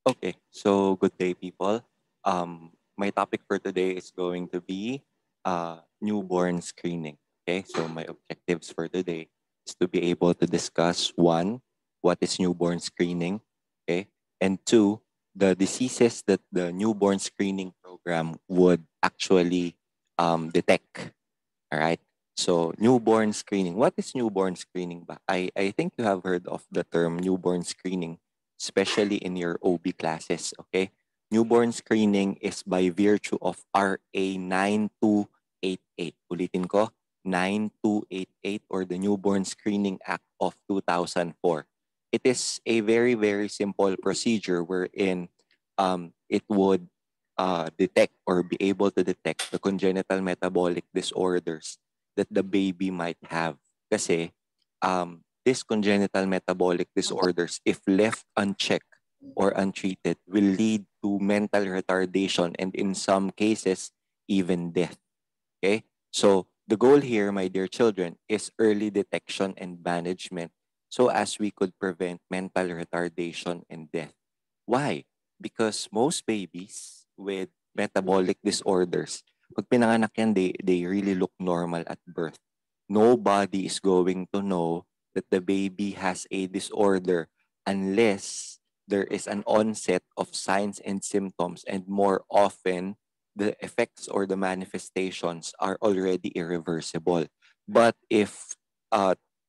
Okay, so good day, people. My topic for today is going to be newborn screening. Okay, so my objectives for today is to be able to discuss one, what is newborn screening, okay, and two, the diseases that the newborn screening program would actually detect. All right. So newborn screening. What is newborn screening ba? I think you have heard of the term newborn screening, especially in your OB classes. Okay. Newborn screening is by virtue of RA 9288. Ulitin ko, 9288 or the Newborn Screening Act of 2004. It is a very, very simple procedure wherein it would detect or be able to detect the congenital metabolic disorders that the baby might have. Kasi these congenital metabolic disorders, if left unchecked or untreated, will lead to mental retardation and in some cases, even death. Okay? So the goal here, my dear children, is early detection and management so as we could prevent mental retardation and death. Why? Because most babies with metabolic disorders, pag pinanganak yan, they really look normal at birth. Nobody is going to know that the baby has a disorder unless there is an onset of signs and symptoms, and more often the effects or the manifestations are already irreversible. But if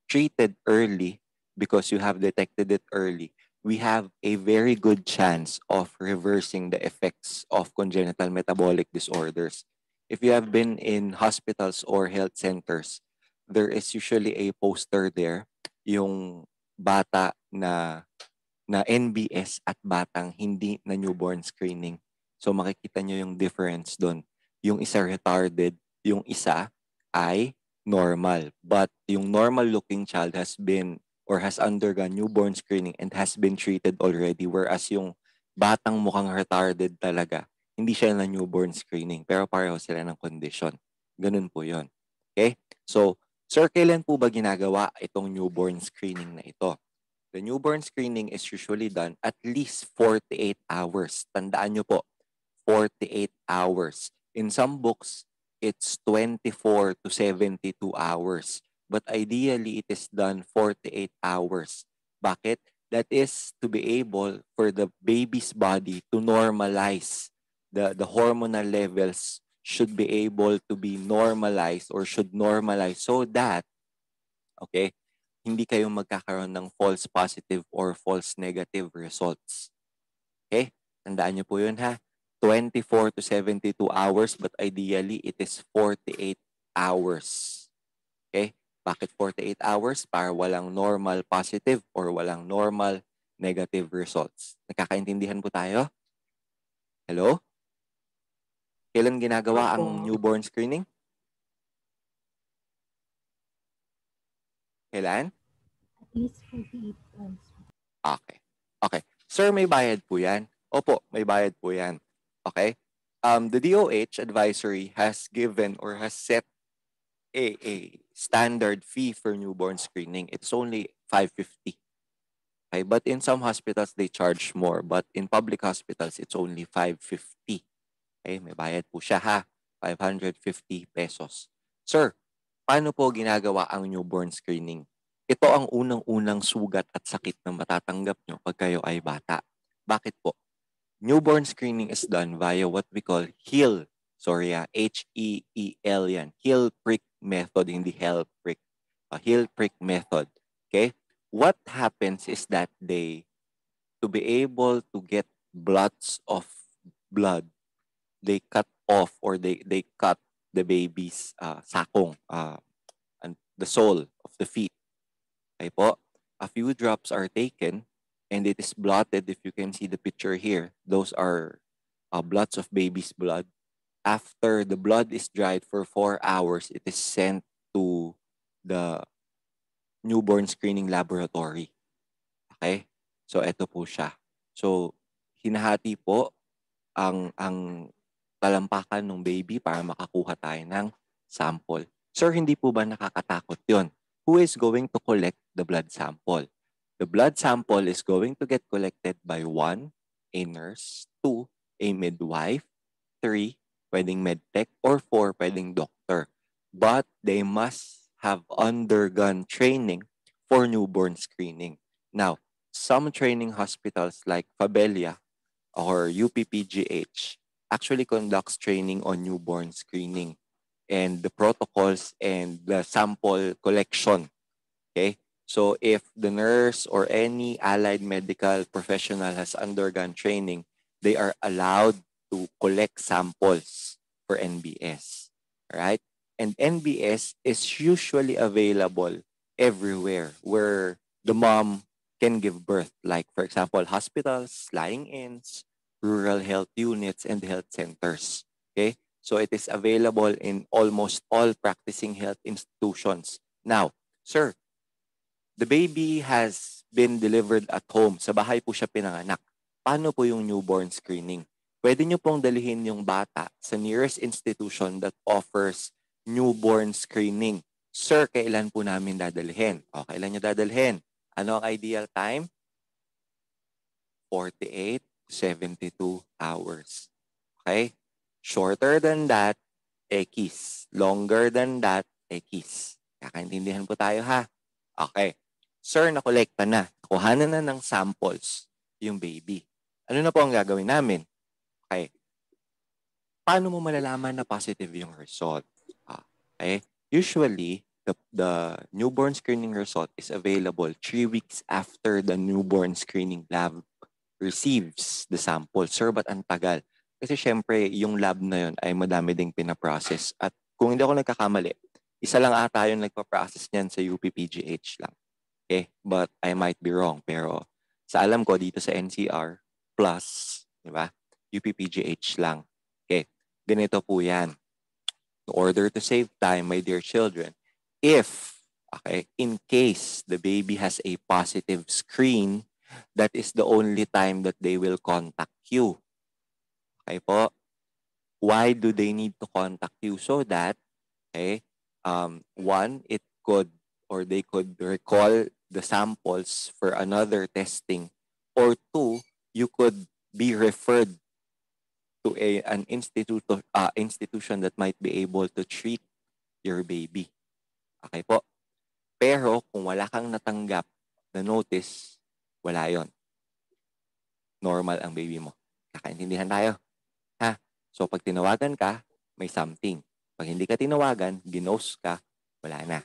treated early, because you have detected it early, we have a very good chance of reversing the effects of congenital metabolic disorders. If you have been in hospitals or health centers, there is usually a poster there, yung bata na NBS at batang hindi na newborn screening. So makikita nyo yung difference doon. Yung isa retarded, yung isa ay normal. But yung normal looking child has been or has undergone newborn screening and has been treated already, whereas yung batang mukhang retarded talaga, hindi siya na newborn screening pero pareho sila ng condition. Ganun po yon. Okay? So, sir, kailan po ba ginagawa itong newborn screening na ito? The newborn screening is usually done at least 48 hours. Tandaan nyo po, 48 hours. In some books, it's 24 to 72 hours. But ideally, it is done 48 hours. Bakit? That is to be able for the baby's body to normalize. The hormonal levels should be able to be normalized or should normalize so that, okay, hindi kayo magkakaroon ng false positive or false negative results. Okay? Tandaan niyo po yun ha. 24 to 72 hours but ideally it is 48 hours. Okay? Bakit 48 hours? Para walang normal positive or walang normal negative results. Nakakaintindihan po tayo? Hello? Kailan ginagawa ang newborn screening? Kailan? At least 48 hours. Okay. Okay. Sir, may bayad po yan? Opo, may bayad po yan. Okay? The DOH advisory has given or has set a standard fee for newborn screening. It's only 550. Okay? But in some hospitals, they charge more. But in public hospitals, it's only 550. Okay? May bayad po siya ha. 550 pesos. Sir, paano po ginagawa ang newborn screening? Ito ang unang-unang sugat at sakit na matatanggap nyo pag kayo ay bata. Bakit po? Newborn screening is done via what we call HEAL. Sorry, H-E-E-L yan. HEAL prick method, hindi HEAL prick. HEAL prick method. Okay? What happens is that to be able to get blots of blood, they cut off or they cut the baby's sakong, and the sole of the feet. Okay po? A few drops are taken and it is blotted. If you can see the picture here, those are blots of baby's blood. After the blood is dried for 4 hours, it is sent to the newborn screening laboratory. Okay? So, ito po siya. So, hinahati po ang talampakan ng baby para makakuha tayo ng sample. Sir, hindi po ba nakakatakot yon? Who is going to collect the blood sample? The blood sample is going to get collected by one a nurse. 2, a midwife. 3, pwedeng medtech. Or 4, pwedeng doctor. But they must have undergone training for newborn screening. Now, some training hospitals like Fabelia or UPPGH actually conducts training on newborn screening and the protocols and the sample collection. Okay? So if the nurse or any allied medical professional has undergone training, they are allowed to collect samples for NBS. All right? And NBS is usually available everywhere where the mom can give birth, like, for example, hospitals, lying-ins, rural health units, and health centers. Okay? So it is available in almost all practicing health institutions. Now, sir, the baby has been delivered at home. Sa bahay po siya pinanganak. Paano po yung newborn screening? Pwede nyo pong dalhin yung bata sa nearest institution that offers newborn screening. Sir, kailan po namin dadalhin? O, kailan nyo dadalhin? Ano ang ideal time? 48 to 72 hours. Okay? Shorter than that, X. Longer than that, X. Kakaintindihan po tayo ha? Okay. Sir, nakolekta na. Nakuhanan na ng samples yung baby. Ano na po ang gagawin namin? Okay. Paano mo malalaman na positive yung result? Okay. Usually, the newborn screening result is available 3 weeks after the newborn screening lab receives the sample. Sir, ba't ang tagal? Kasi syempre, yung lab na yun ay madami ding pinaprocess. At kung hindi ako nagkakamali, isa lang ata yung nagpa-process niyan sa UPPGH lang. Okay? But I might be wrong. Pero sa alam ko dito sa NCR plus, di ba? UPPGH lang. Okay. Ganito po yan. In order to save time, my dear children, if, okay, in case the baby has a positive screen, that is the only time that they will contact you. Okay po? Why do they need to contact you? So that, okay, one, it could or they could recall the samples for another testing, or two, you could be referred to an institution that might be able to treat your baby. Okay po? Pero kung wala kang natanggap na notice, wala yon. Normal ang baby mo. Kakaintindihan tayo. Ha? So pag tinawagan ka, may something. Pag hindi ka tinawagan, ginose ka, wala na.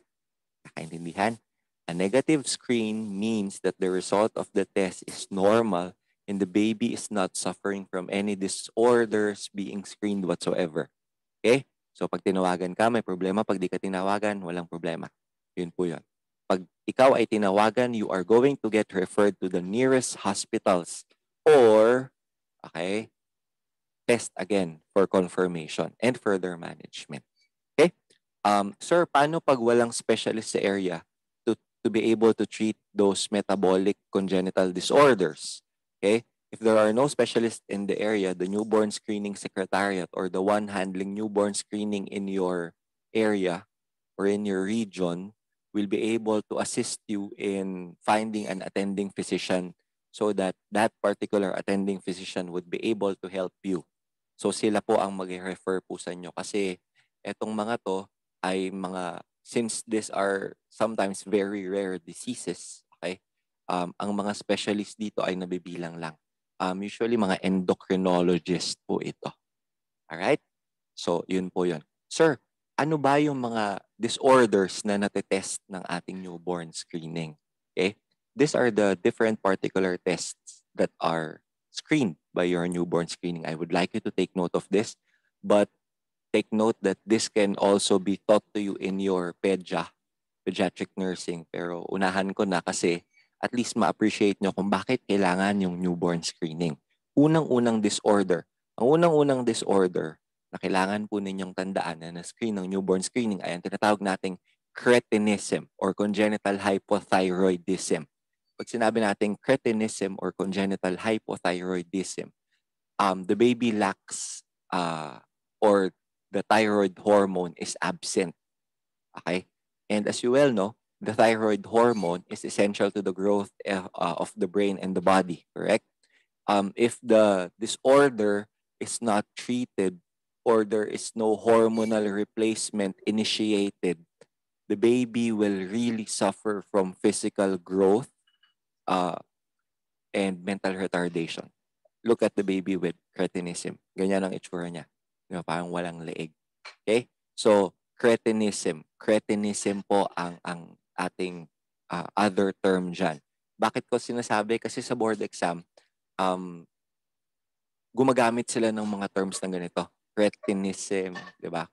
Kakaintindihan? A negative screen means that the result of the test is normal and the baby is not suffering from any disorders being screened whatsoever. Okay? So pag tinawagan ka, may problema. Pag di ka tinawagan, walang problema. Yun po yun. Pag ikaw ay tinawagan, you are going to get referred to the nearest hospitals or, okay, test again for confirmation and further management. Okay? Sir, paano pag walang specialist sa area to be able to treat those metabolic congenital disorders? Okay? If there are no specialists in the area, the newborn screening secretariat or the one handling newborn screening in your area or in your region will be able to assist you in finding an attending physician so that that particular attending physician would be able to help you. So sila po ang mag-refer po sa inyo kasi etong mga to ay mga, since these are sometimes very rare diseases, okay, ang mga specialist dito ay nabibilang lang. Usually mga endocrinologist po ito. Alright? So yun po yun. Sir, ano ba yung mga disorders na natetest ng ating newborn screening? Okay? These are the different particular tests that are screened by your newborn screening. I would like you to take note of this, but take note that this can also be taught to you in your pediatric nursing. Pero unahan ko na kasi at least ma-appreciate nyo kung bakit kailangan yung newborn screening. Unang-unang disorder. Ang unang-unang disorder na kailangan po ninyong tandaan na na-screen ng newborn screening ay ang tinatawag nating cretinism or congenital hypothyroidism. Pag sinabi natin cretinism or congenital hypothyroidism, the baby lacks or the thyroid hormone is absent. Okay? And as you well know, the thyroid hormone is essential to the growth of the brain and the body, correct? if the disorder is not treated or there is no hormonal replacement initiated, the baby will really suffer from physical growth and mental retardation. Look at the baby with cretinism. Ganyan ang itsura niya. Parang walang leeg. Okay? So, cretinism. Cretinism po ang ating other term dyan. Bakit ko sinasabi? Kasi sa board exam, gumagamit sila ng mga terms na ganito. Cretinism, di ba?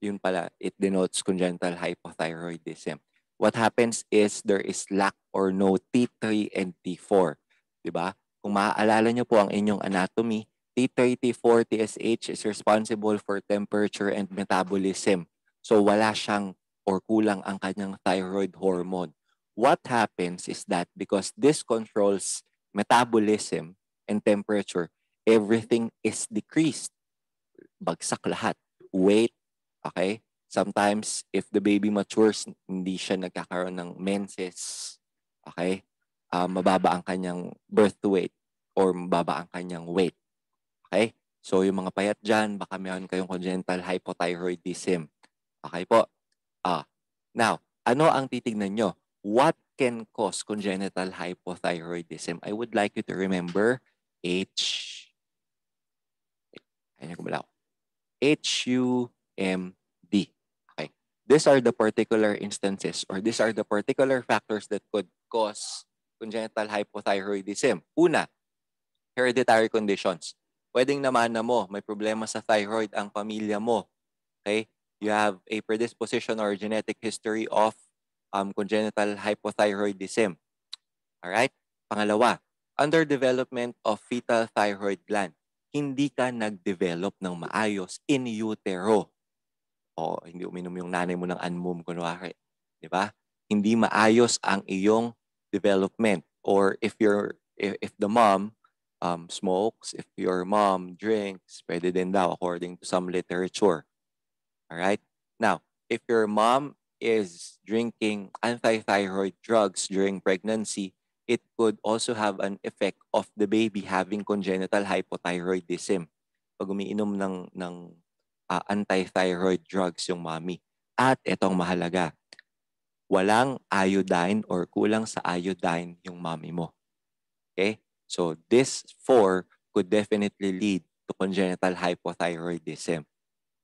Yun pala, it denotes congenital hypothyroidism. What happens is there is lack or no T3 and T4. Di ba? Kung maaalala nyo po ang inyong anatomy, T3, T4, TSH is responsible for temperature and metabolism. So wala siyang or kulang ang kanyang thyroid hormone. What happens is that because this controls metabolism and temperature, everything is decreased. Bagsak lahat. Weight, okay? Sometimes, if the baby matures, hindi siya nagkakaroon ng menses, okay? Mababa ang kanyang birth weight or mababa ang kanyang weight. Okay? So, yung mga payat dyan, baka meron kayong congenital hypothyroidism. Okay po? Now, ano ang titignan nyo? What can cause congenital hypothyroidism? I would like you to remember HUMD. Okay. These are the particular instances or these are the particular factors that could cause congenital hypothyroidism. Una, hereditary conditions. Pwedeng naman na mo, may problema sa thyroid ang pamilya mo. Okay? You have a predisposition or genetic history of congenital hypothyroidism. Alright? Pangalawa, underdevelopment of fetal thyroid gland. Hindi ka nag-develop ng maayos in utero. O hindi uminom yung nanay mo ng Anmum, kunwari. Di ba? Hindi maayos ang iyong development. Or if the mom smokes, if your mom drinks, pwede din daw according to some literature. Alright? Now, if your mom is drinking anti-thyroid drugs during pregnancy, it could also have an effect of the baby having congenital hypothyroidism. Pag umiinom ng anti-thyroid drugs yung mommy. At itong mahalaga, walang iodine or kulang sa iodine yung mommy mo. Okay? So this 4 could definitely lead to congenital hypothyroidism.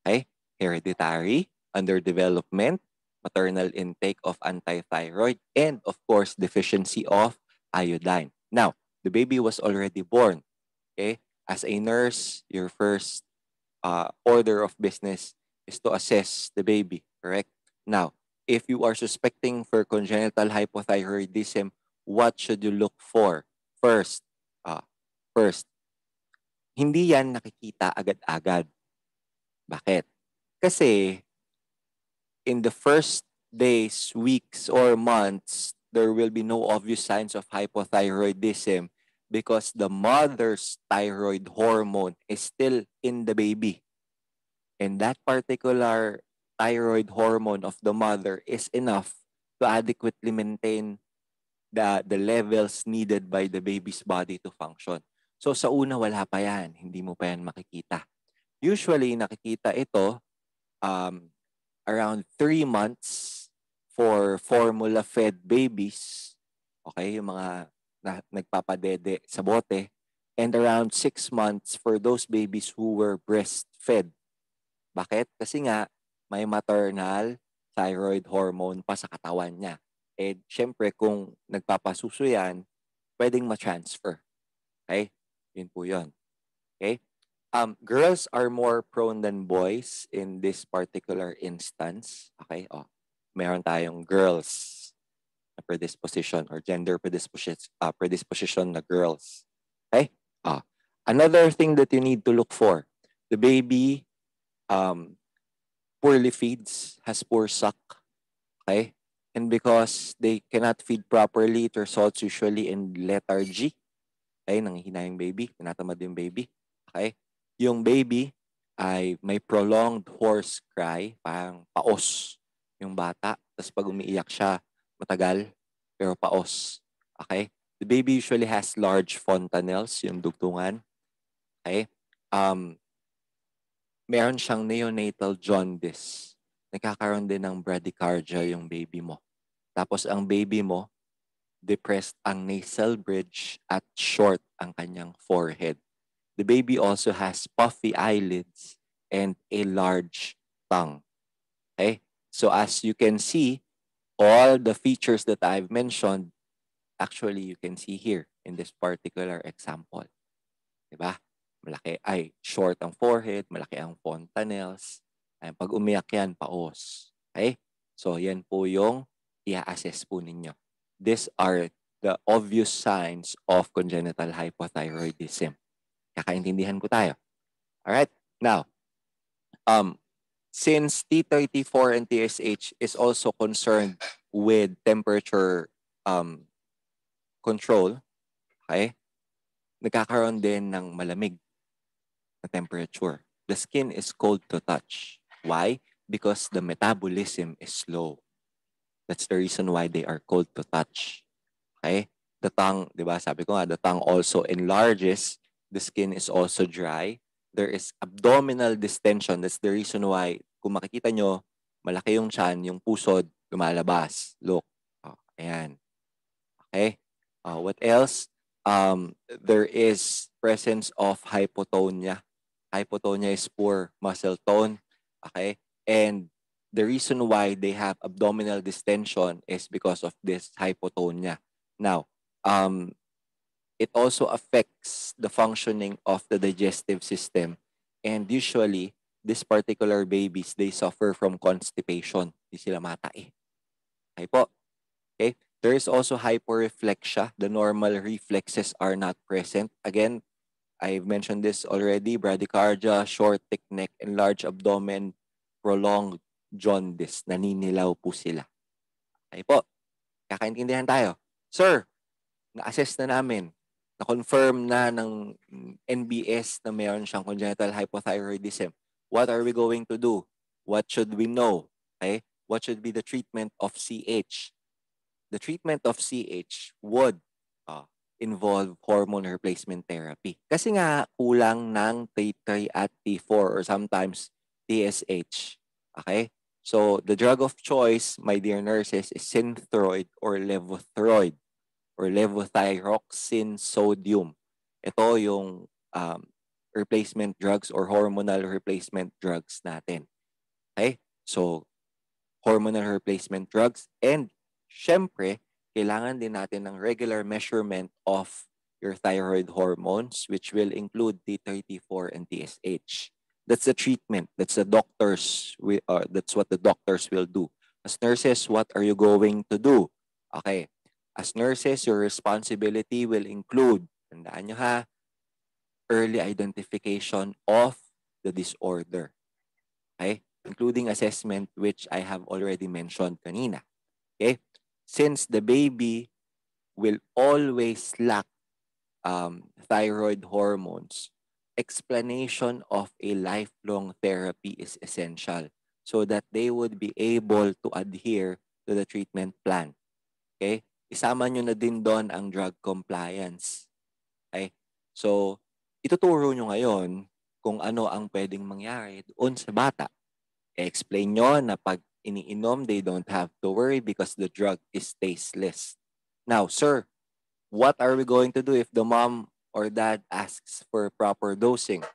Okay? Hereditary, underdevelopment, maternal intake of anti-thyroid, and of course, deficiency of iodine. Now, the baby was already born. Okay? As a nurse, your first order of business is to assess the baby, correct? Now, if you are suspecting for congenital hypothyroidism, what should you look for? First, hindi yan nakikita agad-agad. Bakit? Kasi in the first days, weeks, or months, there will be no obvious signs of hypothyroidism because the mother's thyroid hormone is still in the baby. And that particular thyroid hormone of the mother is enough to adequately maintain the levels needed by the baby's body to function. So sa una, wala pa yan. Hindi mo pa yan makikita. Usually, nakikita ito around 3 months for formula-fed babies. Okay, yung mga nagpapadede sa bote. And around 6 months for those babies who were breastfed. Bakit? Kasi nga, may maternal thyroid hormone pa sa katawan niya. Eh, syempre, kung nagpapasuso yan, pwedeng ma-transfer. Okay? Yun po yun. Okay? Girls are more prone than boys in this particular instance. Okay? Meron tayong girls na predisposition or gender predisposition na girls. Okay? Another thing that you need to look for, the baby poorly feeds, has poor suck. Okay? And because they cannot feed properly, it results usually in lethargy. Okay? Nanghihina yung baby, tinatamad yung baby. Okay? Yung baby ay may prolonged hoarse cry, parang paos yung bata. Tapos pag umiiyak siya, matagal, pero paos. Okay? The baby usually has large fontanelles, yung dugtungan. Okay? Meron siyang neonatal jaundice. Nagkakaroon din ng bradycardia yung baby mo. Tapos ang baby mo, depressed ang nasal bridge at short ang kanyang forehead. The baby also has puffy eyelids and a large tongue. Okay? So as you can see, all the features that I've mentioned, actually you can see here in this particular example. Diba? Malaki, ay, short ang forehead, malaki ang fontanelles. Ay, pag umiyak yan, paos. Okay? So, yan po yung i-assess po ninyo. These are the obvious signs of congenital hypothyroidism. Kakaintindihan ko tayo. Alright? Now, since T34 and TSH is also concerned with temperature control, okay, nagkakaroon din ng malamig na temperature. The skin is cold to touch. Why? Because the metabolism is slow. That's the reason why they are cold to touch. Okay? The tongue, di ba? Sabi ko nga, the tongue also enlarges. The skin is also dry. There is abdominal distension. That's the reason why, kung makikita nyo, malaki yung tiyan, yung pusod, lumalabas. Look. Oh, ayan. Okay? What else? There is presence of hypotonia. Hypotonia is poor muscle tone. Okay? And the reason why they have abdominal distension is because of this hypotonia. Now, it also affects the functioning of the digestive system. And usually, these particular babies, they suffer from constipation. Di sila matai. Okay po. Okay? There is also hyporeflexia. The normal reflexes are not present. Again, I've mentioned this already. Bradycardia, short, thick neck, enlarged abdomen, prolonged jaundice. Naninilaw po sila. Okay po. Kakaintindihan tayo. Sir, na-assess na namin. Na-confirm na ng NBS na mayroon siyang congenital hypothyroidism. What are we going to do? What should we know? Okay? What should be the treatment of CH? The treatment of CH would involve hormone replacement therapy. Kasi nga, kulang ng T3 at T4 or sometimes TSH. Okay? So, the drug of choice, my dear nurses, is Synthroid or Levothyroid or levothyroxine sodium. Ito yung replacement drugs or hormonal replacement drugs natin. Okay? So, hormonal replacement drugs and syempre, kailangan din natin ng regular measurement of your thyroid hormones, which will include T34 and TSH. That's the treatment. That's the doctors. That's what the doctors will do. As nurses, what are you going to do? Okay. As nurses, your responsibility will include, tandaan nyo ha, early identification of the disorder. Okay? Including assessment, which I have already mentioned kanina. Okay? Since the baby will always lack thyroid hormones, explanation of a lifelong therapy is essential so that they would be able to adhere to the treatment plan. Okay? Isama nyo na din doon ang drug compliance. Okay? So, ituturo nyo ngayon kung ano ang pwedeng mangyari doon sa bata. I-explain nyo na pag iniinom, they don't have to worry because the drug is tasteless. Now, sir, what are we going to do if the mom or dad asks for proper dosing?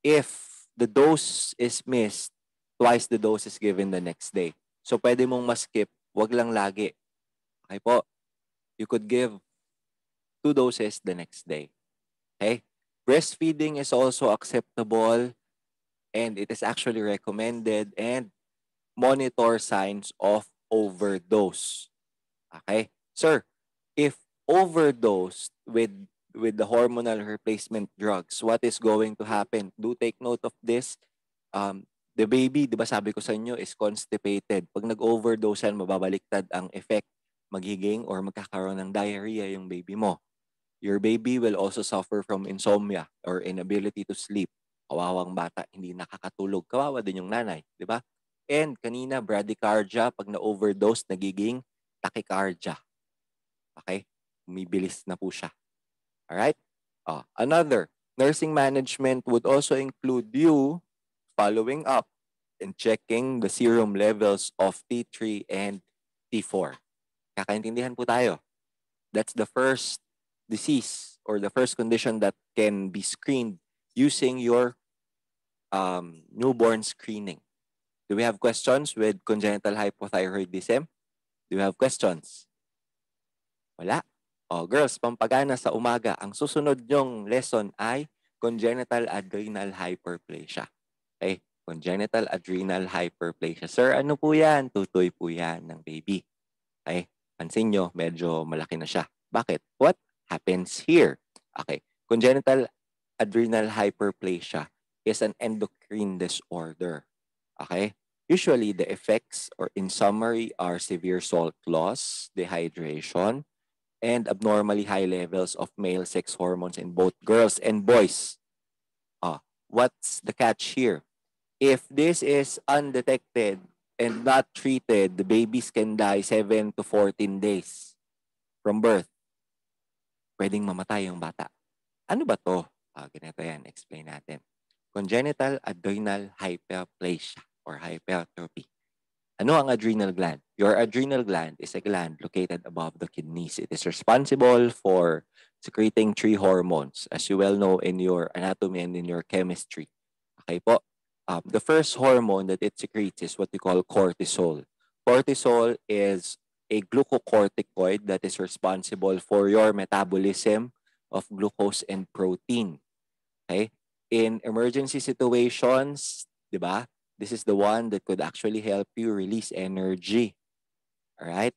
If the dose is missed, twice the dose is given the next day. So, pwede mong ma-skip, wag lang lagi. Okay po? You could give 2 doses the next day. Okay? Breastfeeding is also acceptable and it is actually recommended and monitor signs of overdose. Okay? Sir, if overdosed with the hormonal replacement drugs, what is going to happen? Do take note of this. The baby, di ba sabi ko sa inyo, is constipated. Pag nag-overdose yan, mababaliktad ang effect. Magiging or magkakaroon ng diarrhea yung baby mo. Your baby will also suffer from insomnia or inability to sleep. Kawawang bata, hindi nakakatulog. Kawawa din yung nanay, di ba? And kanina, bradycardia, pag na-overdose, nagiging tachycardia. Okay? Umibilis na po siya. Alright? Another, nursing management would also include you following up and checking the serum levels of T3 and T4. Kakaintindihan po tayo. That's the first disease or the first condition that can be screened using your newborn screening. Do we have questions with congenital hypothyroidism? Do you have questions? Wala? Girls, pampagana sa umaga. Ang susunod nyong lesson ay congenital adrenal hyperplasia. Okay? Congenital adrenal hyperplasia. Sir, ano po yan? Tutoy po yan ng baby. Okay? Pansin nyo, medyo malaki na siya. Bakit? What happens here? Okay. Congenital adrenal hyperplasia is an endocrine disorder. Okay? Usually, the effects or in summary are severe salt loss, dehydration, and abnormally high levels of male sex hormones in both girls and boys. What's the catch here? If this is undetected and not treated, the babies can die 7 to 14 days from birth. Pwedeng mamatay yung bata. Ano ba to? Ganito yan, explain natin. Congenital adrenal hyperplasia or hypertrophy. Ano ang adrenal gland? Your adrenal gland is a gland located above the kidneys. It is responsible for secreting 3 hormones, as you well know in your anatomy and in your chemistry. Okay po? The first hormone that it secretes is what we call cortisol. Cortisol is a glucocorticoid that is responsible for your metabolism of glucose and protein. Okay? In emergency situations, di ba? This is the one that could actually help you release energy. All right?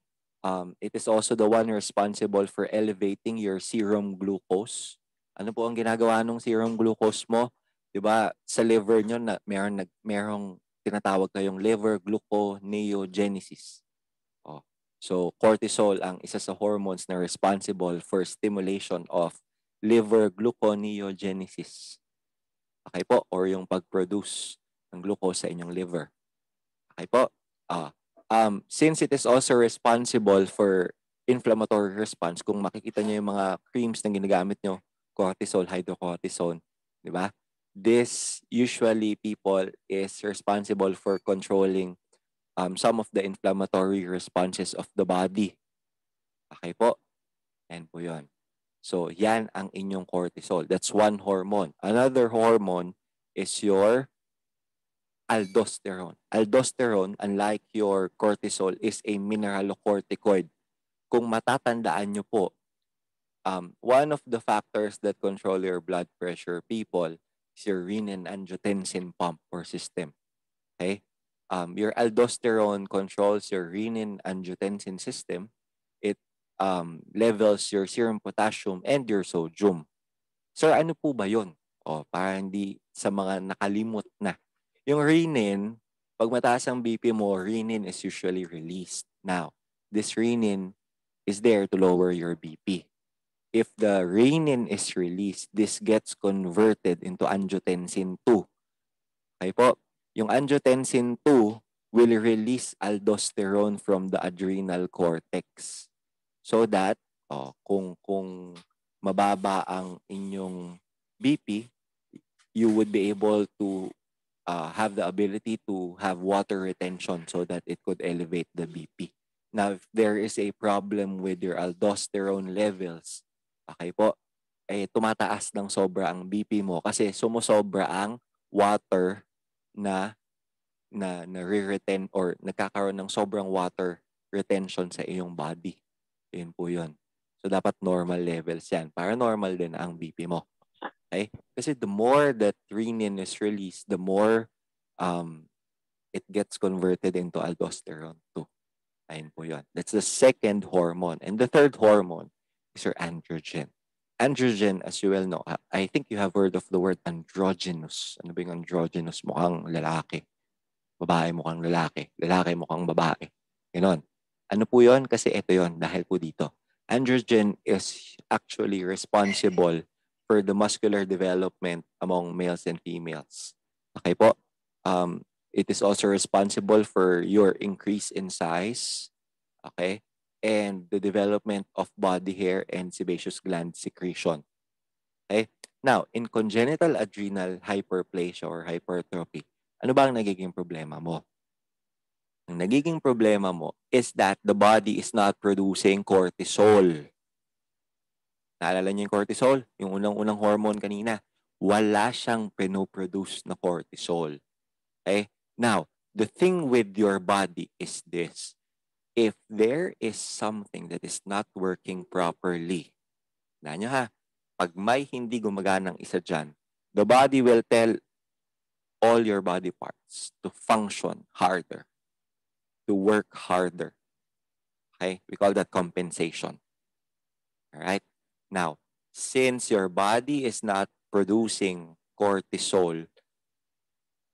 It is also the one responsible for elevating your serum glucose. Ano po ang ginagawa ng serum glucose mo? 'Di ba? Sa liver nyo na merong tinatawag kayong liver gluconeogenesis. So cortisol ang isa sa hormones na responsible for stimulation of liver gluconeogenesis. Okay po? Or yung pag-produce ng glucose sa inyong liver. Okay po? Since it is also responsible for inflammatory response, kung makikita nyo yung mga creams na ginagamit nyo, cortisol, hydrocortisone, di ba? This usually people is responsible for controlling some of the inflammatory responses of the body. Okay po? Yan po yun. So, yan ang inyong cortisol. That's one hormone. Another hormone is your aldosterone. Aldosterone, unlike your cortisol, is a mineralocorticoid. Kung matatandaan nyo po, one of the factors that control your blood pressure, people, is your renin-angiotensin pump or system. Okay? Your aldosterone controls your renin-angiotensin system. It levels your serum potassium and your sodium. Sir, ano po ba yun? Para hindi sa mga nakalimot na. Yung renin, pag mataas ang BP mo, renin is usually released. Now, this renin is there to lower your BP. If the renin is released, this gets converted into angiotensin 2. Okay po? Yung angiotensin 2 will release aldosterone from the adrenal cortex. So that, kung mababa ang inyong BP, you would be able to have the ability to have water retention so that it could elevate the BP. Now, if there is a problem with your aldosterone levels, okay po, tumataas ng sobra ang BP mo kasi sumusobra ang water na re-retain or nagkakaroon ng sobrang water retention sa iyong body. Yun po yun. So, dapat normal levels yan. Para normal din ang BP mo. Okay? Kasi the more that renin is released, the more it gets converted into aldosterone too. Ayun po yun. That's the second hormone. And the third hormone is your androgen. Androgen, as you well know, I think you have heard of the word androgynous. Ano ba yung androgynous? Mukhang lalaki. Babae mukhang lalaki. Lalaki mukhang babae. Ganon. Ano po yun? Kasi ito yun, dahil po dito. Androgen is actually responsible for the muscular development among males and females. Okay po? It is also responsible for your increase in size. Okay? and the development of body hair and sebaceous gland secretion. Okay? Now, in congenital adrenal hyperplasia or hypertrophy, ano ba ang nagiging problema mo? Ang nagiging problema mo is that the body is not producing cortisol. Naalala niyo yung cortisol? Yung unang-unang hormone kanina. Wala siyang pinoproduce na cortisol. Okay? Now, the thing with your body is this. If there is something that is not working properly, na nyo ha, pag may hindi gumaganang isa dyan, the body will tell all your body parts to function harder, to work harder. Okay? We call that compensation. All right? Now, since your body is not producing cortisol,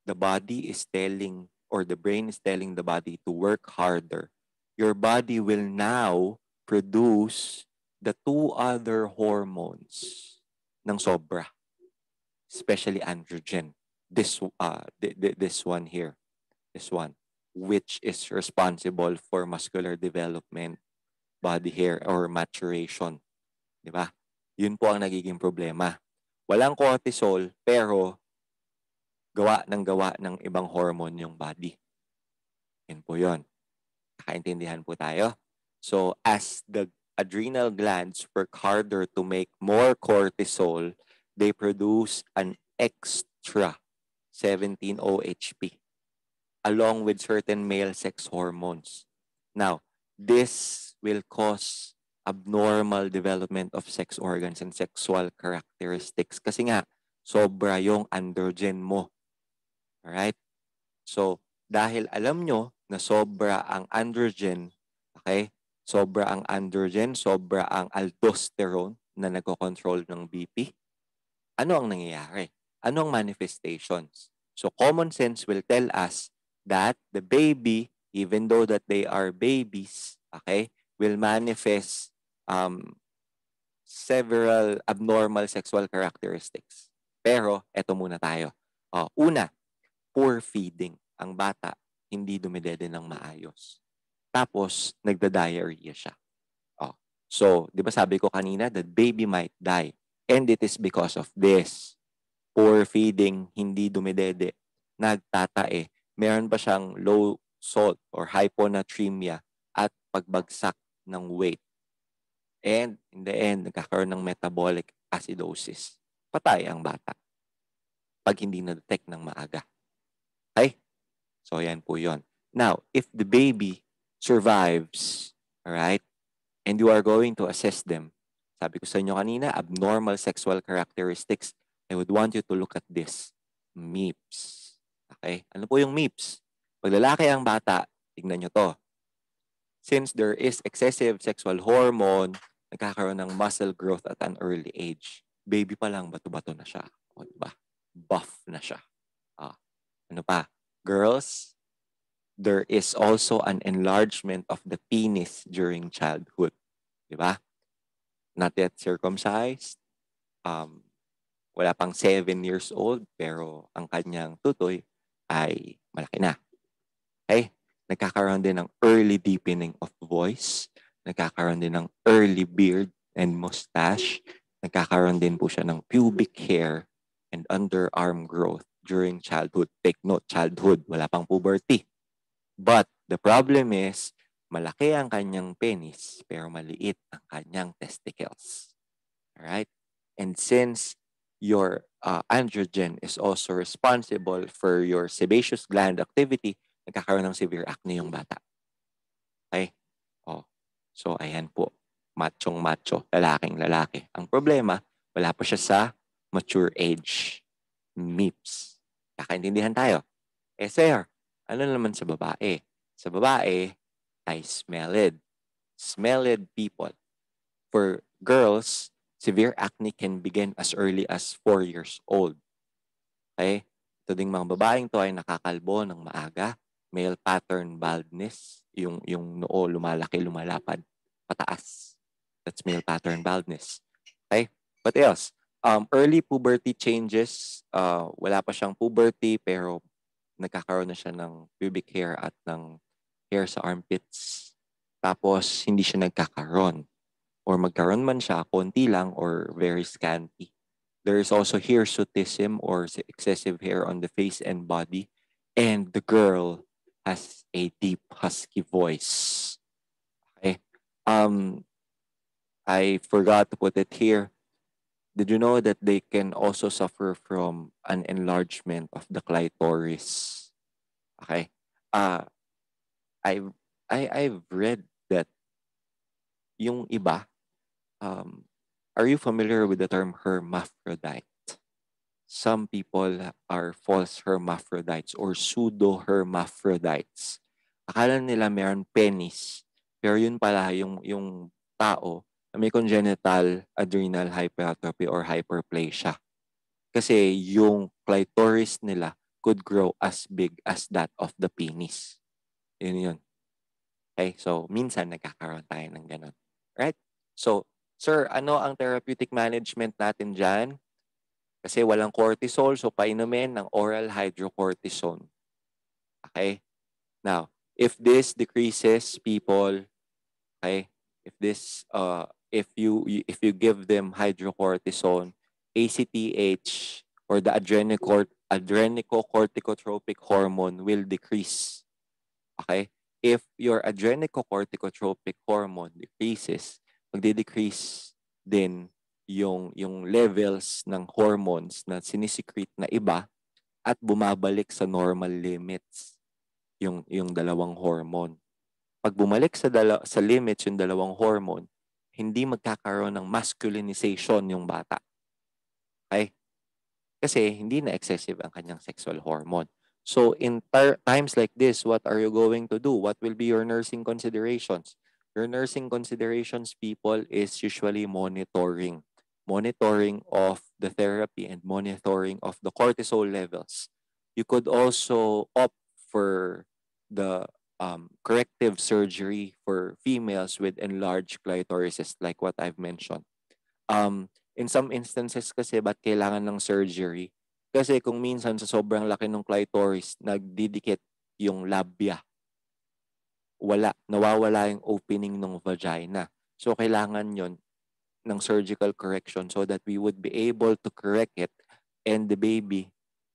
the body is telling, or the brain is telling the body to work harder. Your body will now produce the two other hormones ng sobra, especially androgen. This one here, this one, which is responsible for muscular development, body hair, or maturation. Di ba? Yun po ang nagiging problema. Walang cortisol, pero gawa ng ibang hormone yung body. Yun po yun. Nakaintindihan po tayo? So, as the adrenal glands work harder to make more cortisol, they produce an extra 17-OHP along with certain male sex hormones. Now, this will cause abnormal development of sex organs and sexual characteristics kasi nga, sobra yung androgen mo. Alright? So, dahil alam nyo na sobra ang androgen, okay? Sobra ang androgen, sobra ang aldosterone na nagko-control ng BP. Ano ang nangyayari? Ano ang manifestations? So, common sense will tell us that the baby, even though that they are babies, okay, will manifest several abnormal sexual characteristics. Pero, eto muna tayo. Una, poor feeding. Ang bata, hindi dumidede ng maayos. Tapos, nagda-diarrhea siya. So, di ba sabi ko kanina that baby might die. And it is because of this. Poor feeding, hindi dumidede, nagtatae. Meron pa siyang low salt or hyponatremia at pagbagsak ng weight. And in the end, nagkakaroon ng metabolic acidosis. Patay ang bata pag hindi na-detect ng maaga. Okay? So, yan po yun. Now, if the baby survives, alright, and you are going to assess them, sabi ko sa inyo kanina, abnormal sexual characteristics, I would want you to look at this. MIPS. Okay? Ano po yung MIPS? Pag lalaki ang bata, tignan nyo to. Since there is excessive sexual hormone, nagkakaroon ng muscle growth at an early age. Baby pa lang, bato-bato na siya. O, diba? Buff na siya. Ano pa? Girls, there is also an enlargement of the penis during childhood. Diba? Not yet circumcised. Wala pang 7 years old, pero ang kanyang tutoy ay malaki na. Okay? Nagkakaroon din ng early deepening of voice. Nagkakaroon din ng early beard and mustache. Nagkakaroon din po siya ng pubic hair and underarm growth during childhood. Take note, childhood. Wala pang puberty. But the problem is, malaki ang kanyang penis, pero maliit ang kanyang testicles. Alright? And since your androgen is also responsible for your sebaceous gland activity, nagkakaroon ng severe acne yung bata. Okay? So, ayan po. Machong-macho, lalaking-lalaki. Ang problema, wala pa siya sa mature age. MIPS. Kakaintindihan tayo. Sir, ano naman sa babae? Sa babae, I smelled. Smelled people. For girls, severe acne can begin as early as 4 years old. Okay? Ito ding mga babaeng to ay nakakalbo ng maaga. Male pattern baldness. Yung noo lumalaki, lumalapad. Pataas. That's male pattern baldness. Okay? What else? Early puberty changes. Wala pa siyang puberty pero nagkakaroon na siya ng pubic hair at ng hair sa armpits. tapos hindi siya nagkakaroon. Or magkaroon man siya, konti lang or very scanty. There is also hirsutism or excessive hair on the face and body. And the girl has a deep husky voice. Okay. I forgot to put it here. Did you know that they can also suffer from an enlargement of the clitoris? Okay. Uh, I've, I've read that yung iba, are you familiar with the term hermaphrodite? Some people are false hermaphrodites or pseudo-hermaphrodites. Akala nila meron penis, pero yun pala yung tao na may congenital adrenal hypertrophy or hyperplasia. Kasi yung clitoris nila could grow as big as that of the penis. Yun. Okay, so minsan nagkakaroon tayo ng ganun. Right? So, sir, ano ang therapeutic management natin dyan? Kasi walang cortisol, so painumin ng oral hydrocortisone. Okay? Now, if this decreases people, okay, if you give them hydrocortisone, ACTH or the adrenocorticotropic hormone will decrease. Okay? If your adrenocorticotropic hormone decreases, magde-decrease din yung levels ng hormones na sinisecrete na iba at bumabalik sa normal limits yung dalawang hormone. Pag bumalik sa limits yung dalawang hormone, hindi magkakaroon ng masculinization yung bata. Okay? Kasi hindi na excessive ang kanyang sexual hormone. So in times like this, what are you going to do? What will be your nursing considerations? Your nursing considerations, people, is usually monitoring. Monitoring of the therapy and monitoring of the cortisol levels. You could also opt for the corrective surgery for females with enlarged clitorises like what I've mentioned. In some instances kasi, ba't kailangan ng surgery? Kasi kung minsan sa sobrang laki ng clitoris, nagdidikit yung labia. Nawawala yung opening ng vagina. So kailangan yon ng surgical correction so that we would be able to correct it and the baby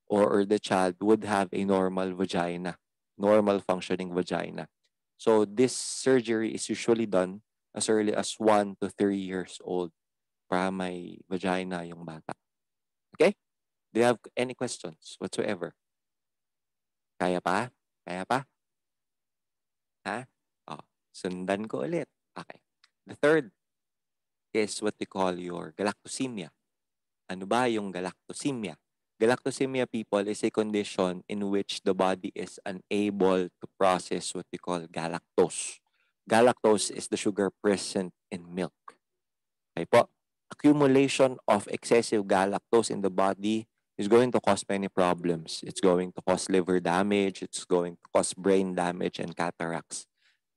or the child would have a normal vagina, normal functioning vagina. So this surgery is usually done as early as 1 to 3 years old para may vagina yung bata. Okay? Do you have any questions whatsoever? Kaya pa? Kaya pa? Ha? Oh, sundan ko ulit. Okay. The third is what we call your galactosemia. Ano ba yung galactosemia? Galactosemia, people, is a condition in which the body is unable to process what we call galactose. Galactose is the sugar present in milk. Okay po? Accumulation of excessive galactose in the body is going to cause many problems. It's going to cause liver damage. It's going to cause brain damage and cataracts.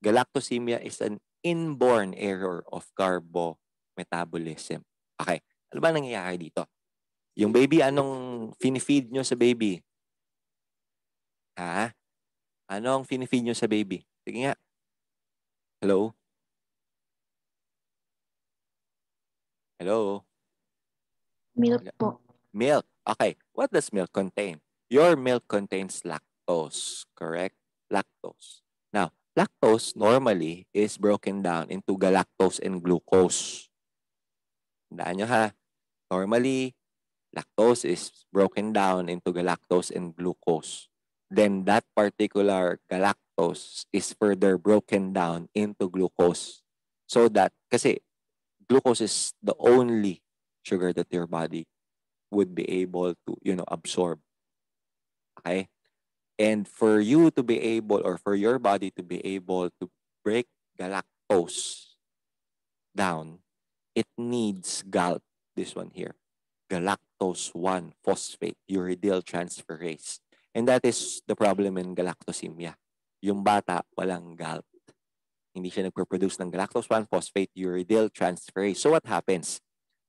Galactosemia is an inborn error of carbometabolism. Okay. Ano ba nangyayari dito? Yung baby, anong finifeed nyo sa baby? Ha? Anong finifeed nyo sa baby? Sige nga. Hello? Hello? Milk po. Milk. Okay. What does milk contain? Your milk contains lactose, correct? Lactose. Now, lactose normally is broken down into galactose and glucose. Tandaan nyo ha. Normally, lactose is broken down into galactose and glucose. Then that particular galactose is further broken down into glucose. So that, kasi glucose is the only sugar that your body would be able to, absorb. Okay? And for you to be able, or for your body to be able to break galactose down, it needs GALT, this one here, galactose 1-phosphate uridyl transferase. And that is the problem in galactosemia. Yung bata, walang GALT. Hindi siya nagpo-produce ng galactose 1-phosphate uridyl transferase. So what happens?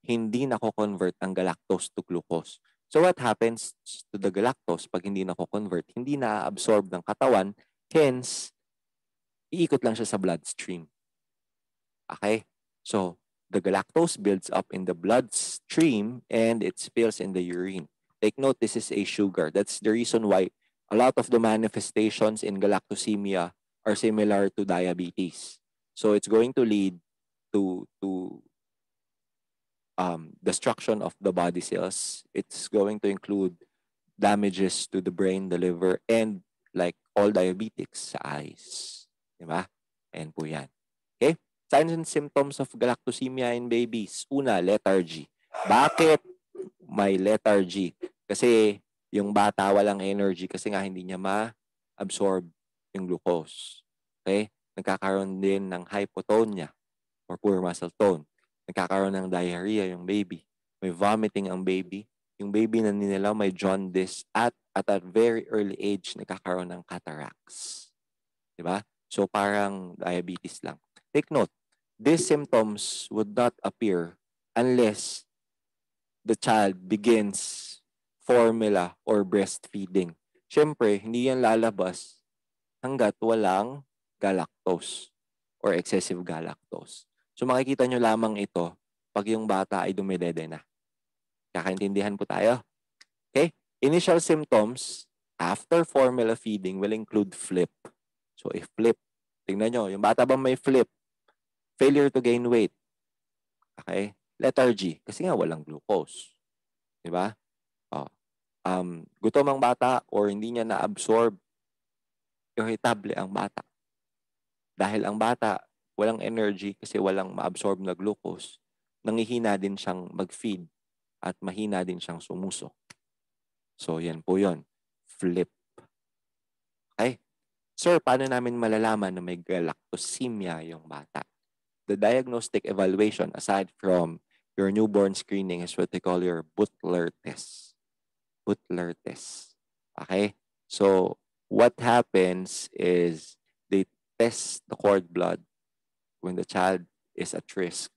Hindi nako-convert ang galactose to glucose. So what happens to the galactose pag hindi nako-convert? Hindi na-absorb ng katawan, hence, iikot lang siya sa bloodstream. Okay? So, the galactose builds up in the bloodstream and it spills in the urine. Take note, this is a sugar. That's the reason why a lot of the manifestations in galactosemia are similar to diabetes. So, it's going to lead to destruction of the body cells. It's going to include damages to the brain, the liver, and like all diabetics sa eyes. Diba? Ayan po yan. Okay? Signs and symptoms of galactosemia in babies. Una, lethargy. Bakit may lethargy? Kasi yung bata walang energy kasi nga hindi niya ma-absorb yung glucose. Okay? Nagkakaroon din ng hypotonia or poor muscle tone. Nagkakaroon ng diarrhea yung baby. May vomiting ang baby. Yung baby na nila may jaundice at a very early age nagkakaroon ng cataracts. Diba? So parang diabetes lang. Take note, these symptoms would not appear unless the child begins formula or breastfeeding. Siyempre, hindi yan lalabas hanggat walang galactose or excessive galactose. So makikita nyo lamang ito pag yung bata ay dumidede na. Kakaintindihan po tayo? Okay? Initial symptoms after formula feeding will include flip. So if flip, tingnan nyo, yung bata ba may flip? Failure to gain weight. Okay? Lethargy, kasi nga walang glucose. Diba? Oh. Gutom ang bata or hindi niya na-absorb, irritable ang bata. Dahil ang bata, walang energy kasi walang ma-absorb na glucose, nangihina din siyang mag-feed at mahina din siyang sumuso. So, yan po yun. Flip. Okay? Sir, paano namin malalaman na may galactosemia yung bata? The diagnostic evaluation, aside from your newborn screening, is what they call your Butler test. Butler test. Okay? So, what happens is they test the cord blood when the child is at risk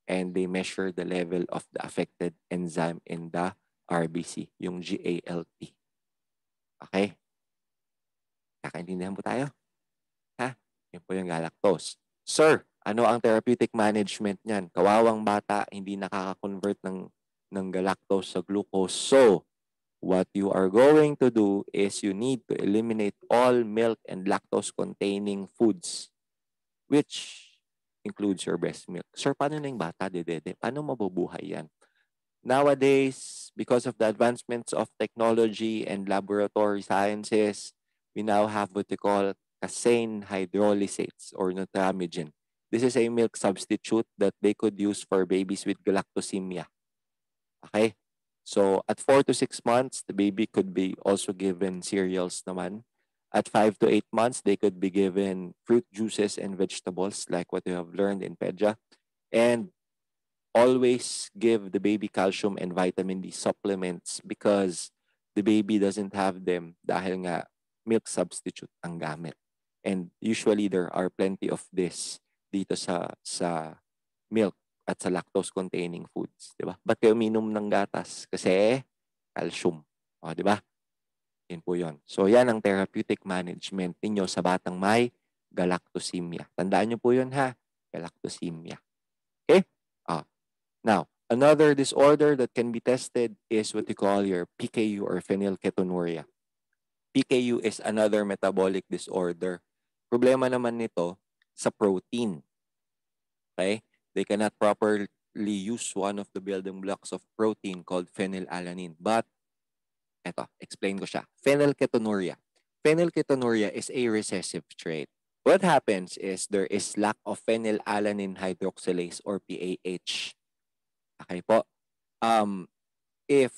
and they measure the level of the affected enzyme in the RBC, yung GALT. Okay? Kakaintindihan po tayo? Ha? Yan po yung galactose. Sir, ano ang therapeutic management niyan? Kawawang bata, hindi nakaka-convert ng galactose sa glucose. So, what you are going to do is you need to eliminate all milk and lactose-containing foods, which includes your breast milk. Sir, paano na yung bata, dedede? Paano mabubuhay yan? Nowadays, because of the advancements of technology and laboratory sciences, we now have what we call casein hydrolysates or Nutramigen. This is a milk substitute that they could use for babies with galactosemia. Okay? So, at 4 to 6 months, the baby could be also given cereals naman. At 5 to 8 months, they could be given fruit juices and vegetables like what you have learned in PEDJA. And always give the baby calcium and vitamin D supplements because the baby doesn't have them dahil nga milk substitute ang gamit. And usually there are plenty of this dito sa milk at sa lactose-containing foods, di ba? Ba't kayo uminom ng gatas? Kasi calcium. O, di ba? Yan po yun. So, yan ang therapeutic management ninyo sa batang may galactosemia. Tandaan nyo po yun, ha? Galactosemia. Okay? Now, another disorder that can be tested is what you call your PKU or phenylketonuria. PKU is another metabolic disorder. Problema naman nito sa protein. Okay? They cannot properly use one of the building blocks of protein called phenylalanine. But, eto, explain ko siya. Phenylketonuria. Phenylketonuria is a recessive trait. What happens is there is lack of phenylalanine hydroxylase or PAH. Okay po. If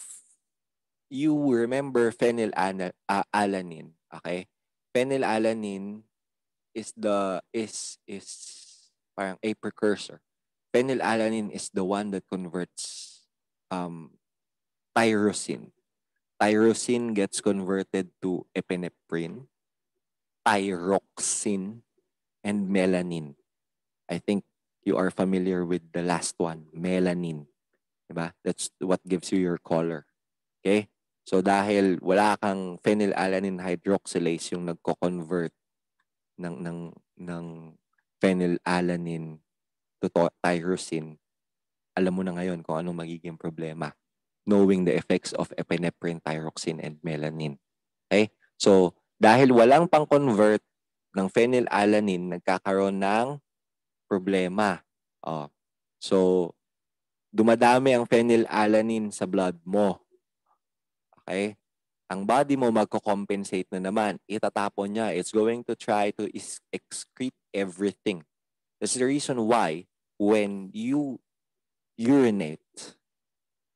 you remember phenylalanine, okay? Phenylalanine is parang a precursor. Phenylalanine is the one that converts tyrosine. Tyrosine gets converted to epinephrine, thyroxine, and melanin. I think you are familiar with the last one, melanin. Diba? That's what gives you your color. Okay? So dahil wala kang phenylalanine hydroxylase yung nagko-convert ng phenylalanine to tyrosine, alam mo na ngayon kung anong magiging problema. Knowing the effects of epinephrine, thyroxine, and melanin. Okay? So, dahil walang pang-convert ng phenylalanine, nagkakaroon ng problema. So, dumadami ang phenylalanine sa blood mo. Okay? Ang body mo magko-compensate na naman. Itatapon niya. It's going to try to excrete everything. That's the reason why when you urinate,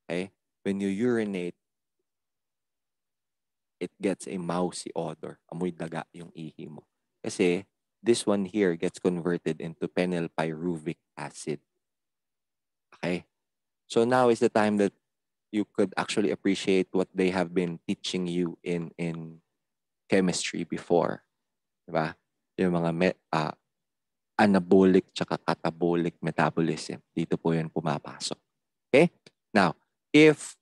okay? When you urinate, it gets a mousy odor. Amoy daga yung ihi mo. Kasi this one here gets converted into phenylpyruvic acid. Okay? So now is the time that you could actually appreciate what they have been teaching you in chemistry before. Diba? Yung mga anabolic tsaka catabolic metabolism. Dito po yun pumapasok. Okay? Now, if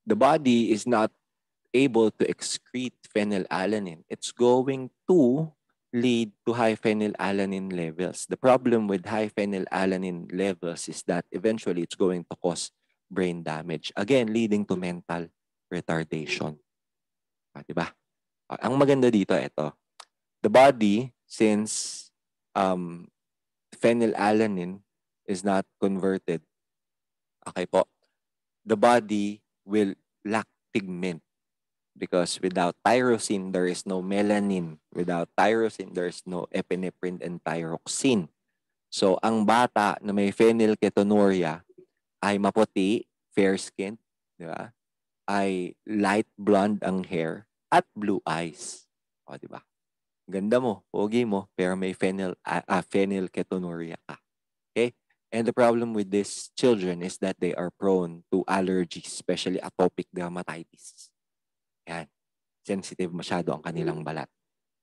the body is not able to excrete phenylalanine, it's going to lead to high phenylalanine levels. The problem with high phenylalanine levels is that eventually it's going to cause brain damage. Again, leading to mental retardation. Diba? Ang maganda dito, ito. The body, since phenylalanine is not converted, okay po, the body will lack pigment. Because without tyrosine, there is no melanin. Without tyrosine, there is no epinephrine and thyroxine. So, ang bata na may phenylketonuria ay maputi, fair-skinned, di ba? Ay light blonde ang hair at blue eyes. O, di ba? Ganda mo, pogi mo, pero may phenylketonuria ka. Okay? And the problem with these children is that they are prone to allergies, especially atopic dermatitis. Yan. Sensitive masyado ang kanilang balat.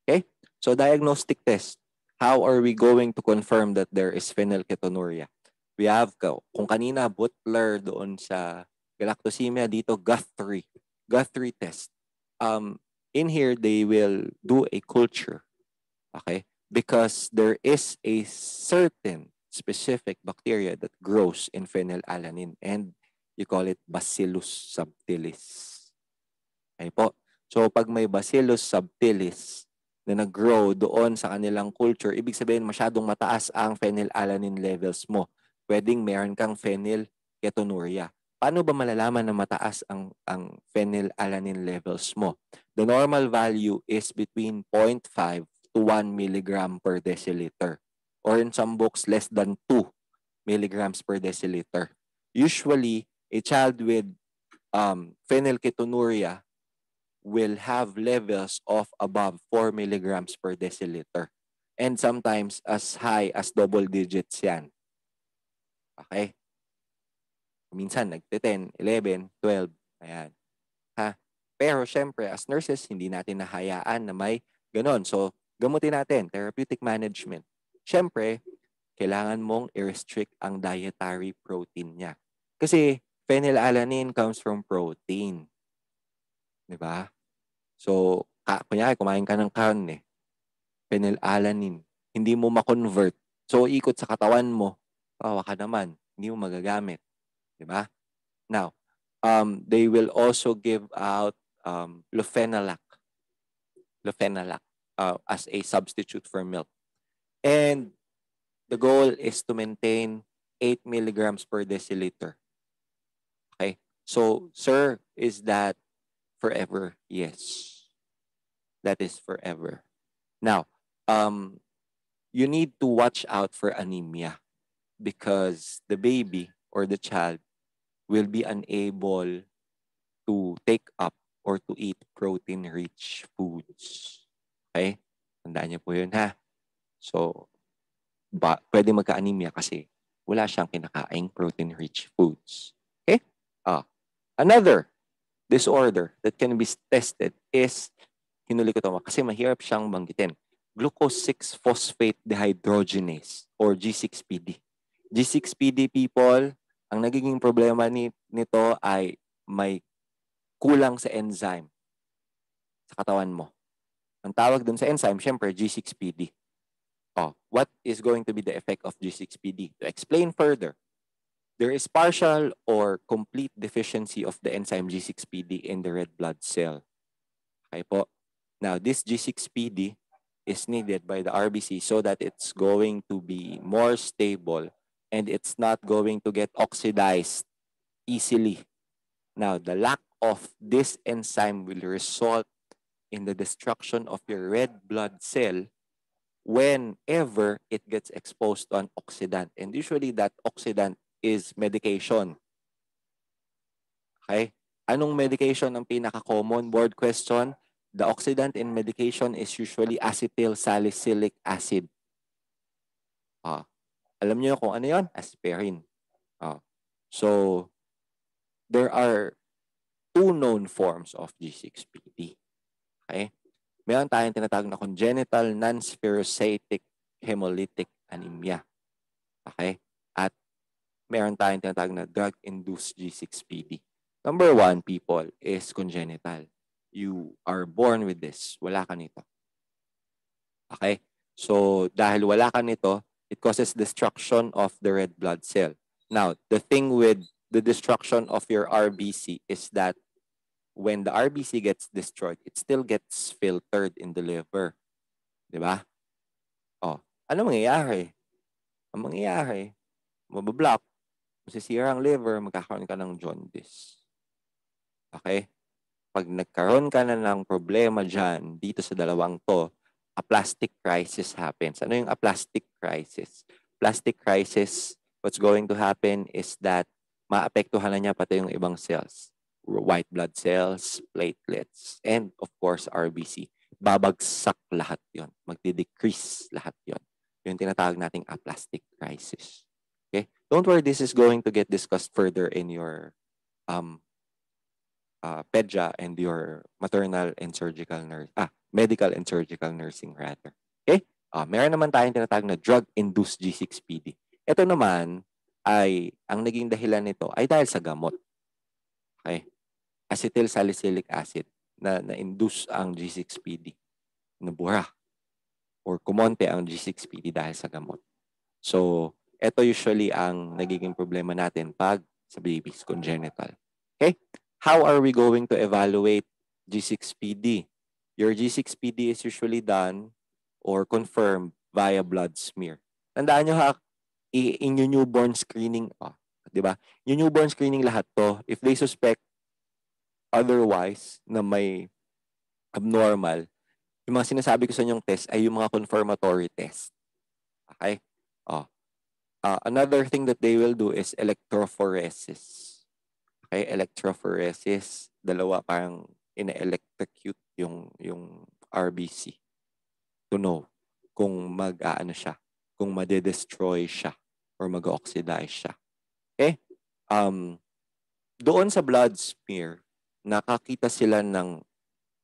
Okay? So, diagnostic test. How are we going to confirm that there is phenylketonuria? We have, kung kanina, Butler doon sa galactosemia, dito, Guthrie. Guthrie test. In here, they will do a culture. Okay? Because there is a certain specific bacteria that grows in phenylalanine and you call it Bacillus subtilis. Okay po. So, pag may Bacillus subtilis na nag-grow doon sa kanilang culture, ibig sabihin masyadong mataas ang phenylalanine levels mo. Pwedeng meron kang phenylketonuria. Paano ba malalaman na mataas ang phenylalanine levels mo? The normal value is between 0.5 to 1 milligram per deciliter. Or in some books, less than 2 milligrams per deciliter. Usually, a child with phenylketonuria will have levels of above 4 milligrams per deciliter. And sometimes as high as double digits yan. Okay? Minsan nagte-10, 11, 12. Ayan. Ha? Pero syempre, as nurses, hindi natin nahayaan na may ganon. So, gamutin natin, therapeutic management. Syempre, kailangan mong i-restrict ang dietary protein niya. Kasi phenylalanine comes from protein. Diba? So, kunyari, kumain ka ng karne, phenylalanine, hindi mo ma-convert. So, ikot sa katawan mo, kawawa ka naman, hindi mo magagamit. Diba? Now, they will also give out lofenalac as a substitute for milk. And the goal is to maintain 8 milligrams per deciliter. Okay? So, sir, is that forever? Yes. That is forever. Now, you need to watch out for anemia because the baby or the child will be unable to take up or to eat protein-rich foods. Okay? Tandaan niyo po yun, ha? So, pwede magka-anemia kasi wala siyang kinakaing protein-rich foods. Okay? Another disorder that can be tested is, hinuli ko ito kasi mahirap siyang banggitin, glucose 6-phosphate dehydrogenase or G6PD. G6PD, people, ang nagiging problema nito ay may kulang sa enzyme sa katawan mo. Ang tawag dun sa enzyme, syempre, G6PD. What is going to be the effect of G6PD? To explain further, there is partial or complete deficiency of the enzyme G6PD in the red blood cell. Okay po. Now, this G6PD is needed by the RBC so that it's going to be more stable and it's not going to get oxidized easily. Now, the lack of this enzyme will result in the destruction of your red blood cell whenever it gets exposed to an oxidant. And usually that oxidant is medication. Okay? Anong medication ang pinaka-common board question? The oxidant in medication is usually acetyl salicylic acid. Alam niyo kung ano yon? Aspirin. So, there are two known forms of G6PD. Okay? Meron tayong tinatawag na congenital non-spherocytic hemolytic anemia. Okay? At meron tayong tinatawag na drug-induced G6PD. Number one, people, is congenital. You are born with this. Wala ka nito. Okay? So, dahil wala ka nito, it causes destruction of the red blood cell. Now, the thing with the destruction of your RBC is that when the RBC gets destroyed, it still gets filtered in the liver. Diba? Ano mangyayari? Ang mangyayari, mabablock, masisira ang liver, magkakaroon ka ng jaundice. Okay? Pag nagkaroon ka na ng problema dyan, dito sa dalawang to, aplastic crisis happens. Ano yung aplastic crisis? Plastic crisis, what's going to happen is that maapektuhan na niya pati yung ibang cells. White blood cells, platelets, and of course, RBC. Babagsak lahat yon, magdi-decrease lahat yon. Yung tinatawag nating aplastic crisis. Okay? Don't worry, this is going to get discussed further in your pedja and your maternal and surgical medical and surgical nursing rather. Okay? Meron naman tayong tinatawag na drug-induced G6PD. Ito naman ay, ang naging dahilan nito ay dahil sa gamot. Okay? Acetyl salicylic acid na-induce ang G6PD. Nabura or kumonte ang G6PD dahil sa gamot. So, ito usually ang nagiging problema natin pag sa babies, congenital. Okay? How are we going to evaluate G6PD? Your G6PD is usually done or confirmed via blood smear. Tandaan nyo ha, in yung newborn screening, di ba? Yung newborn screening lahat to, if they suspect otherwise na may abnormal, yung mga sinasabi ko sa inyong test ay yung mga confirmatory test. Okay? Another thing that they will do is electrophoresis. Okay? Electrophoresis, dalawa parang ina-electrocute yung RBC to know kung siya, kung made-destroy siya or mag-oxidize siya. Okay? Doon sa blood smear, nakakita sila ng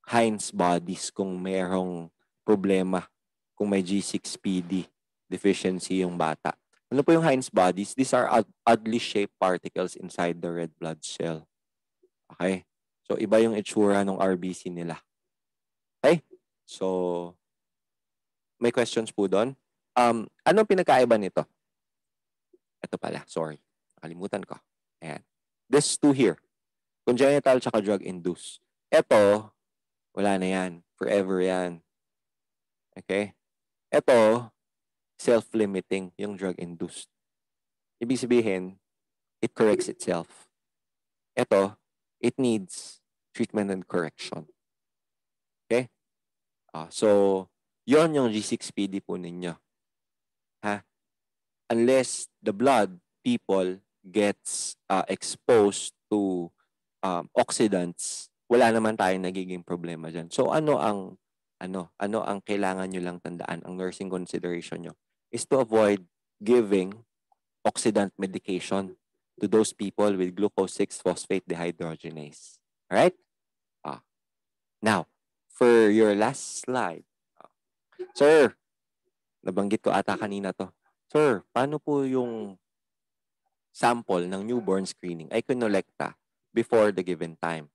Heinz bodies kung mayroong problema, kung may G6PD deficiency yung bata. Ano po yung Heinz bodies? These are oddly shaped particles inside the red blood cell. Okay? So, iba yung itsura ng RBC nila. Okay? So, may questions po doon? Anong pinagkaiba nito? Ito pala, sorry. Nakalimutan ko. Ayan. This two here. Congenital tsaka drug-induced. Ito, wala na yan. Forever yan. Okay? Ito, self-limiting yung drug-induced. Ibig sabihin, it corrects itself. Ito, it needs treatment and correction. Okay? So, yon yung G6PD po ninyo. Ha? Unless the blood people gets exposed to oxidants, wala naman tayong nagiging problema dyan. So ano ang kailangan nyo lang tandaan, ang nursing consideration nyo is to avoid giving oxidant medication to those people with glucose 6-phosphate dehydrogenase. Alright? Now, for your last slide. Sir, nabanggit ko ata kanina to. Sir, paano po yung sample ng newborn screening ay kinolekta before the given time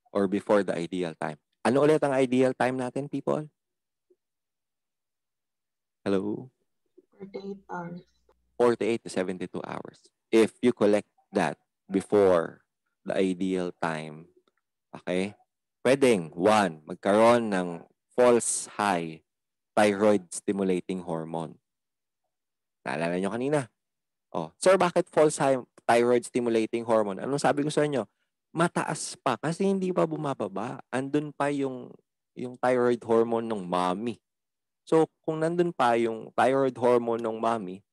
or before the ideal time? Ano ulit ang ideal time natin, people? Hello? 48 hours. 48 to 72 hours. If you collect that before the ideal time, okay, pwedeng, one, magkaroon ng false high thyroid stimulating hormone. Naalala nyo kanina? Oh, sir, bakit false high thyroid stimulating hormone? Anong sabi ko sa inyo? Mataas pa kasi hindi pa bumababa. Andun pa yung thyroid hormone ng mommy. So, kung nandun pa yung thyroid hormone ng mommy,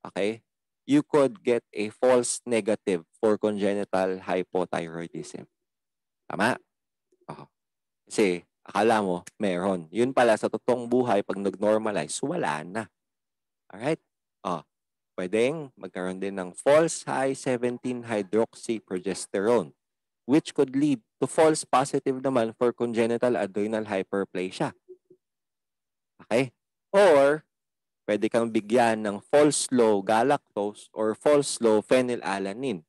okay, you could get a false negative for congenital hypothyroidism. Tama? Oh. Kasi akala mo meron. Yun pala sa totoong buhay, pag nag-normalize, wala na. Alright? Oh. Pwedeng magkaroon din ng false high 17-hydroxyprogesterone, which could lead to false positive naman for congenital adrenal hyperplasia. Okay? Or, pwede kang bigyan ng false low galactose or false low phenylalanine.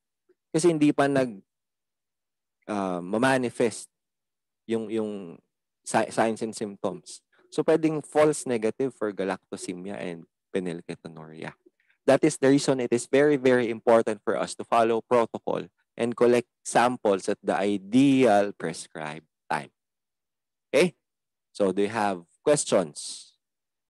Kasi hindi pa ma-manifest yung signs and symptoms. So, pwedeng false negative for galactosemia and phenylketonuria. That is the reason it is very, very important for us to follow protocol and collect samples at the ideal prescribed time. Okay? So, do you have questions?